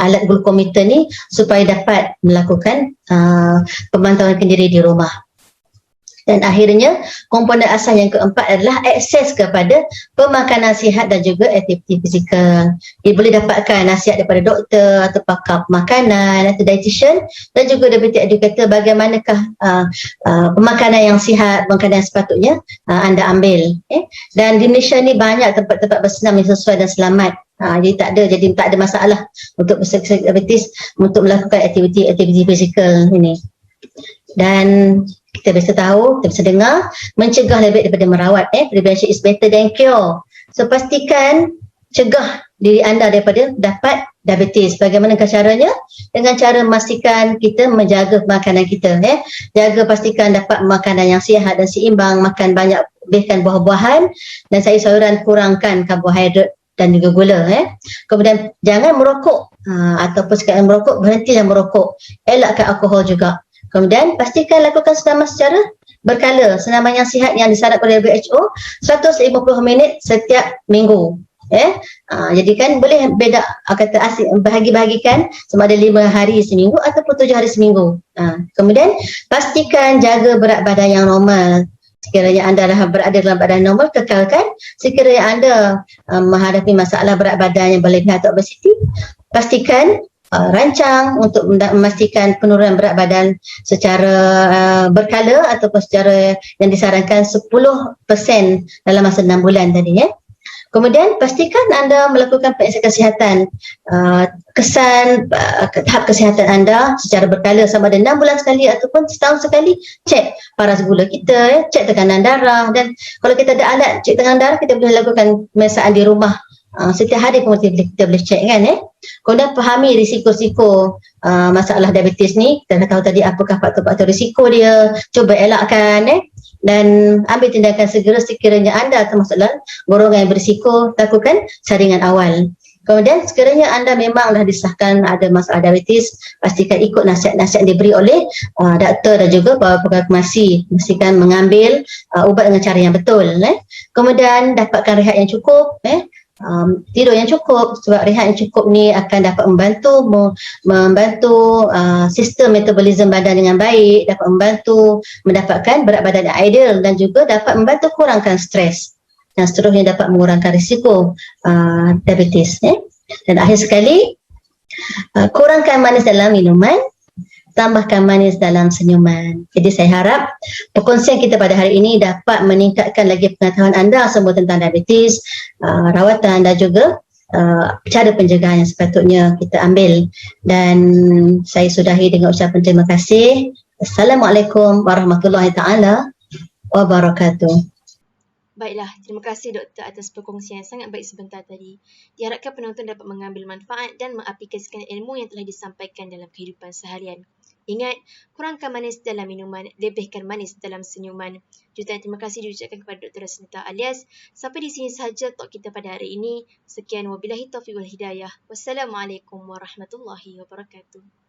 alat glukometer ni supaya dapat melakukan pemantauan kendiri di rumah. Dan akhirnya, komponen asas yang keempat adalah akses kepada pemakanan sihat dan juga aktiviti fizikal. Dia boleh dapatkan nasihat daripada doktor atau pakar makanan atau dietitian, dan juga diabetes educator bagaimanakah pemakanan yang sihat, makanan yang sepatutnya anda ambil. Dan di Malaysia ni banyak tempat-tempat bersenam yang sesuai dan selamat. Jadi tak ada masalah untuk pesakit diabetes untuk melakukan aktiviti fizikal ini. Dan kita biasa tahu, kita biasa dengar, mencegah lebih daripada merawat. Prevention is better than cure. So pastikan cegah diri anda daripada dapat diabetes. Bagaimana caranya? Dengan cara memastikan kita menjaga makanan kita. Jaga, pastikan dapat makanan yang sihat dan seimbang, makan banyak, lebihkan buah-buahan dan sayur-sayuran, kurangkan karbohidrat dan juga gula. Kemudian jangan merokok, ataupun sekali merokok, berhentilah merokok. Elakkan alkohol juga. Kemudian pastikan lakukan senaman secara berkala. Senaman yang sihat yang disyarat oleh WHO 150 minit setiap minggu. Jadi kan boleh beda kata asing bahagi-bahagikan sama ada 5 hari seminggu ataupun 7 hari seminggu. Kemudian pastikan jaga berat badan yang normal. Sekiranya anda dah berada dalam badan normal, kekalkan. Sekiranya anda menghadapi masalah berat badan yang berlebihan atau obesiti, pastikan rancang untuk memastikan penurunan berat badan secara berkala ataupun secara yang disarankan 10% dalam masa 6 bulan tadi ya. Kemudian pastikan anda melakukan pemeriksaan kesihatan, tahap kesihatan anda secara berkala sama ada 6 bulan sekali ataupun setahun sekali. Cek paras gula kita, cek tekanan darah, dan kalau kita ada alat cek tekanan darah, kita boleh lakukan pemeriksaan di rumah. Setiap hari pun kita boleh cek kan. Kemudian fahami risiko-risiko masalah diabetes ni. Kita dah tahu tadi apakah faktor-faktor risiko dia, cuba elakkan dan ambil tindakan segera sekiranya anda termasuk dalam golongan yang berisiko. Lakukan saringan awal. Kemudian sekiranya anda memang dah disahkan ada masalah diabetes, pastikan ikut nasihat-nasihat yang diberi oleh doktor dan juga pegawai farmasi. Pastikan mengambil ubat dengan cara yang betul. Kemudian dapatkan rehat yang cukup, tidur yang cukup, sebab rehat yang cukup ni akan dapat membantu sistem metabolisme badan dengan baik, dapat membantu mendapatkan berat badan yang ideal dan juga dapat membantu kurangkan stres dan seterusnya dapat mengurangkan risiko diabetes. Dan akhir sekali, kurangkan manis dalam minuman, tambahkan manis dalam senyuman. Jadi saya harap perkongsian kita pada hari ini dapat meningkatkan lagi pengetahuan anda semua tentang diabetes, rawatan dan juga cara pencegahan yang sepatutnya kita ambil. Dan saya sudahi dengan ucapan terima kasih. Assalamualaikum warahmatullahi taala wabarakatuh. Baiklah, terima kasih doktor atas perkongsian yang sangat baik sebentar tadi. Diharapkan penonton dapat mengambil manfaat dan mengaplikasikan ilmu yang telah disampaikan dalam kehidupan seharian. Ingat, kurangkan manis dalam minuman, lebihkan manis dalam senyuman. Jutaan terima kasih diucapkan kepada Dr. Rasnita alias. Sampai di sini sahaja talk kita pada hari ini. Sekian, wabillahi taufiq wal hidayah. Wassalamualaikum warahmatullahi wabarakatuh.